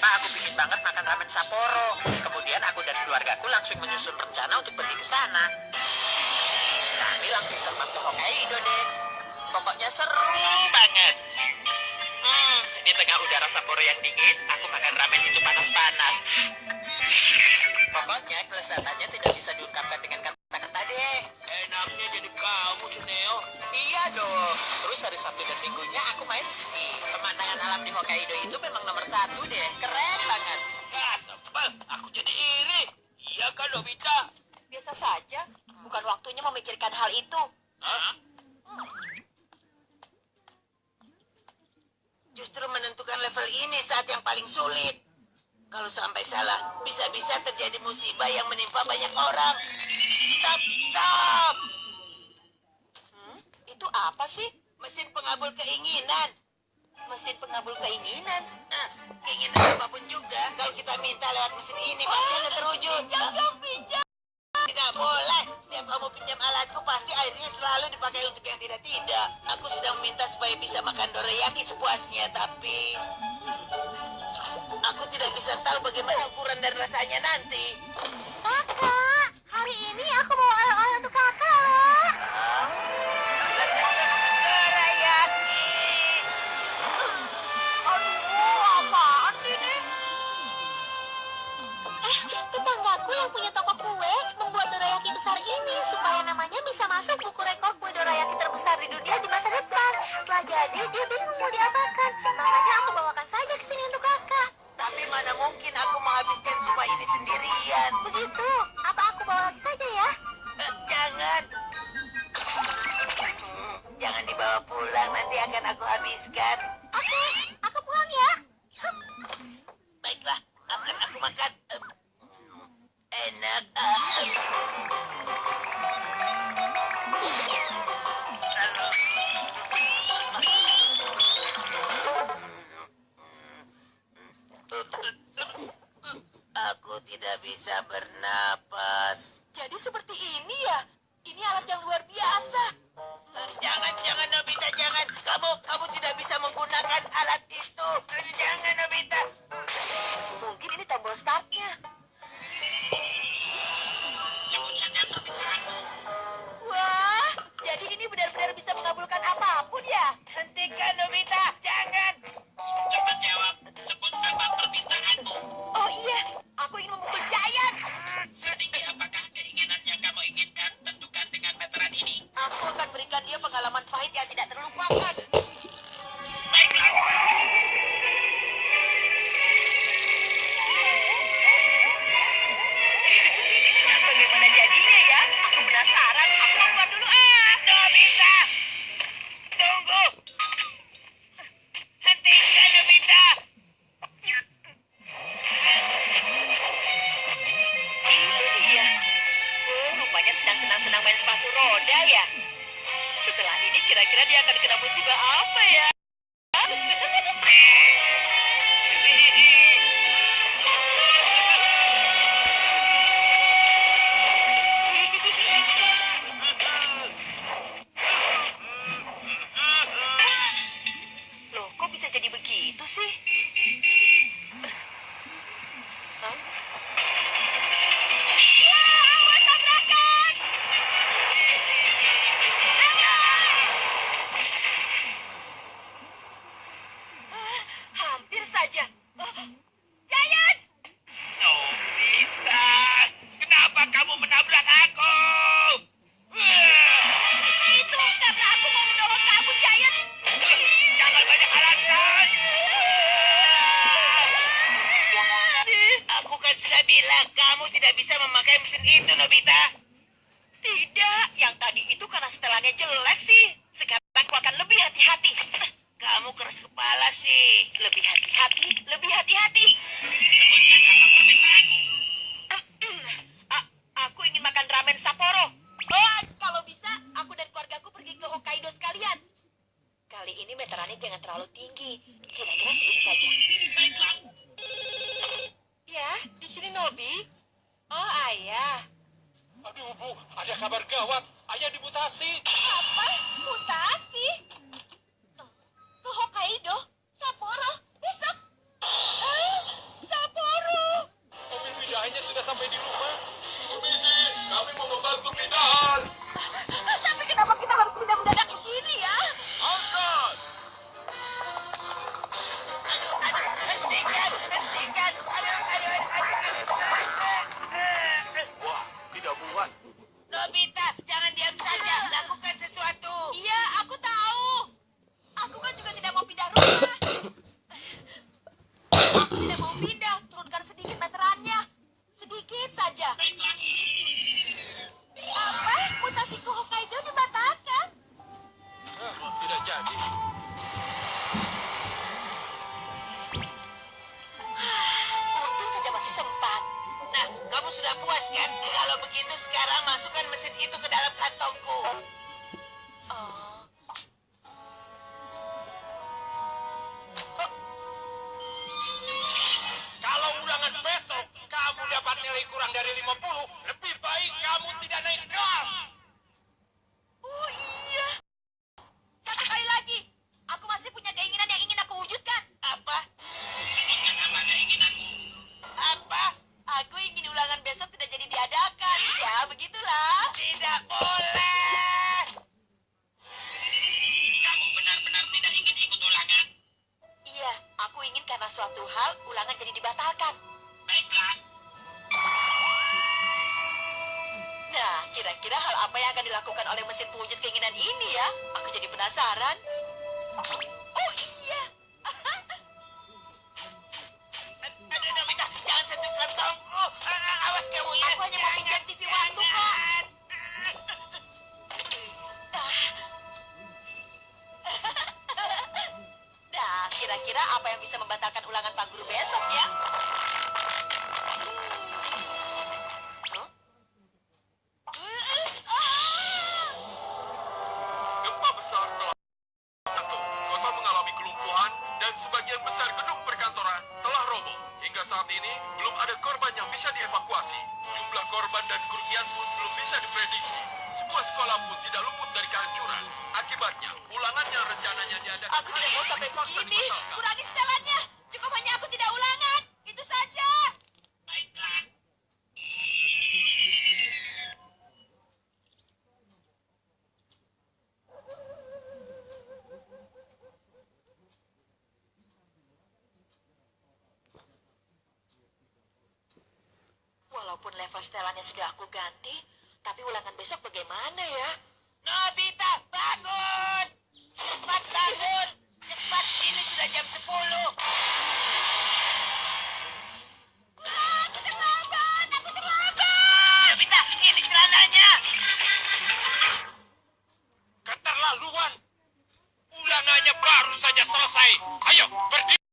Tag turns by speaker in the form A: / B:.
A: kenapa aku ingin banget makan ramen Sapporo. Kemudian aku dan keluargaku langsung menyusun rencana untuk pergi ke sana. Kami langsung terbang ke Hokkaido deh. Pokoknya seru banget. Di tengah udara Sapporo yang dingin, aku makan ramen itu panas-panas. Pokoknya kelezatannya tidak bisa diungkapkan dengan kata-kata deh. Enaknya jadi kamu, Suneo. Iya dong. Terus hari Sabtu dan Minggunya aku main ski. Pemandangan alam di Hokkaido itu memang nomor 1 deh. Keren banget. Ah, sebel. Aku jadi iri. Iya kan, Nobita?
B: Biasa saja. Bukan waktunya memikirkan hal itu.
A: Hah?
C: Justru menentukan level ini saat yang paling sulit. Kalau sampai salah, bisa-bisa terjadi musibah yang menimpa banyak orang. Stop, stop!
B: Itu apa sih?
C: Mesin pengabul keinginan.
B: Mesin pengabul keinginan.
C: Keinginan apapun juga, kalau kita minta lewat mesin ini, pasti akan terwujud.
B: Pinjam dong, pinjam.
C: Tidak boleh. Setiap kamu pinjam alatku, pasti akhirnya selalu dipakai untuk yang tidak-tidak. Aku sedang minta supaya bisa makan dorayaki sepuasnya, tapi aku tidak bisa tahu bagaimana ukuran dan rasanya nanti.
B: Kakak, hari ini aku bawa oleh-oleh untuk kakak loh.
C: Dorayaki.
B: Aduh, apaan sih ini? Tetanggaku yang punya toko kue membuat dorayaki besar ini supaya namanya bisa masuk buku rekor kue dorayaki terbesar di dunia di masa depan. Setelah jadi, dia bingung mau diapakan. Makanya aku bawakan saja ke sini untuk kakak.
C: Tapi mana mungkin aku menghabiskan semua ini sendirian.
B: Begitu, apa aku bawa lagi saja ya?
C: Jangan. Jangan dibawa pulang, nanti akan aku habiskan.
B: Oke, aku pulang ya.
C: Baiklah, akan aku makan. Enak. Aku tidak bisa bernapas.
B: Jadi seperti ini ya? Ini alat yang luar biasa.
C: Jangan Nobita, jangan. Kamu tidak bisa menggunakan alat itu. Jangan Nobita.
B: Mungkin ini tombol startnya.
C: Sebut saja permintaanmu.
B: Wah, jadi ini benar-benar bisa mengabulkan apapun ya?
C: Hentikan Nobita, jangan.
A: Cepat jawab. Sebut apa permintaanmu.
B: Oh iya, aku ingin memukul Giant.
A: Setinggi apakah keinginan yang kamu inginkan? Tentukan dengan meteran ini.
B: Aku akan berikan dia pengalaman pahit yang tidak terlupakan.
A: Baiklah.
B: Bagaimana jadinya ya? Aku penasaran. Aku mau keluar dulu.
C: Nobita! Tunggu! Hentikan Nobita!
B: Itu dia. Rupanya sedang senang-senang main sepatu roda ya. Setelah ini kira-kira dia akan kena musibah apa ya? Loh, kok bisa jadi begitu sih? Hah? Wah, awas tabrakan! Hampir saja. Giant!
A: Nobita, kenapa kamu menabrak aku?
B: Itu karena aku mau menolong kamu, Giant.
A: Jangan banyak alasan.
C: Aku kan sudah bilang kamu tidak bisa memakai mesin itu, Nobita.
B: Tidak, yang tadi itu karena setelannya jelek sih. Sekarang aku akan lebih hati-hati.
C: Kamu keras kepala sih.
B: Lebih hati-hati, lebih hati-hati.
A: Sebutkan apa permintaanmu.
B: Aku ingin makan ramen Sapporo. Oh, kalau bisa, aku dan keluargaku pergi ke Hokkaido sekalian. Kali ini meterannya jangan terlalu tinggi. Kira-kira segini saja.
A: Baiklah.
B: Ya, di sini Nobi. Oh, ayah.
A: Aduh, Bu, ada kabar gawat. Ayah dimutasi.
B: Apa? Mutasi? Ke Hokkaido? Sapporo? Besok?
D: sampai di rumah. Permisi, kami mau membantu pindahan.
B: Tapi kenapa kita harus pindah mendadak begini ya?
D: Angkat!
C: Hentikan! Hentikan!
D: Wah, tidak muat.
C: Nobita, jangan diam saja. Lakukan sesuatu.
B: Iya, aku tahu. Aku kan juga tidak mau pindah rumah. Aku tidak mau pindah. Turunkan sedikit meterannya. Sedikit saja. Apa? Mutasiku Hokkaido dibatalkan?
D: Tidak jadi.
B: Untung saja masih sempat.
C: Nah, kamu sudah puas kan? Kalau begitu sekarang masukkan mesin itu ke dalam kantongku.
B: Oh.
D: Kalau ulangan besok kamu dapat nilai kurang dari 50, lebih baik kamu tidak naik kelas.
B: Oh iya. Satu kali lagi. Aku masih punya keinginan yang ingin aku wujudkan.
C: Apa? Apa keinginanmu? Apa?
B: Aku ingin ulangan besok tidak jadi diadakan. Ya, begitulah.
C: Tidak boleh!
D: Kamu benar-benar tidak ingin ikut ulangan?
B: Iya, aku ingin karena suatu hal ulangan jadi dibatalkan.
D: Baiklah.
B: Nah, kira-kira hal apa yang akan dilakukan oleh mesin pewujud keinginan ini ya? Aku jadi penasaran. Oh iya.
C: Aduh, Nobita, jangan sentuh kantongku. Awas kamu ya.
B: Aku hanya mau pinjam TV waktu kok. Nah, kira-kira apa yang bisa membatalkan ulangan Pak Guru besok ya? Huh?
D: Gempa besar telah jatuh. Kota mengalami kelumpuhan dan sebagian besar gedung perkantoran telah roboh. Hingga saat ini belum ada korban yang bisa dievakuasi. Jumlah korban dan kerugian pun belum bisa diprediksi. Sebuah sekolah pun tidak luput dari kehancuran. Akibatnya, ulangan yang rencananya diadakan
B: Aku tidak mau sampai
D: terpaksa
B: begini.
D: dibatalkan.
B: Kurangi setelannya. Cukup hanya aku tidak ulangan. Itu saja.
D: Baiklah.
B: Walaupun level setelannya sudah aku ganti, tapi ulangan besok bagaimana ya?
C: Nobita, bangun! Cepat bangun! Cepat, ini sudah jam 10.
B: Aku terlambat! Aku terlambat!
C: Nobita, ini celananya.
D: Keterlaluan. Ulangannya baru saja selesai. Ayo, berdiri.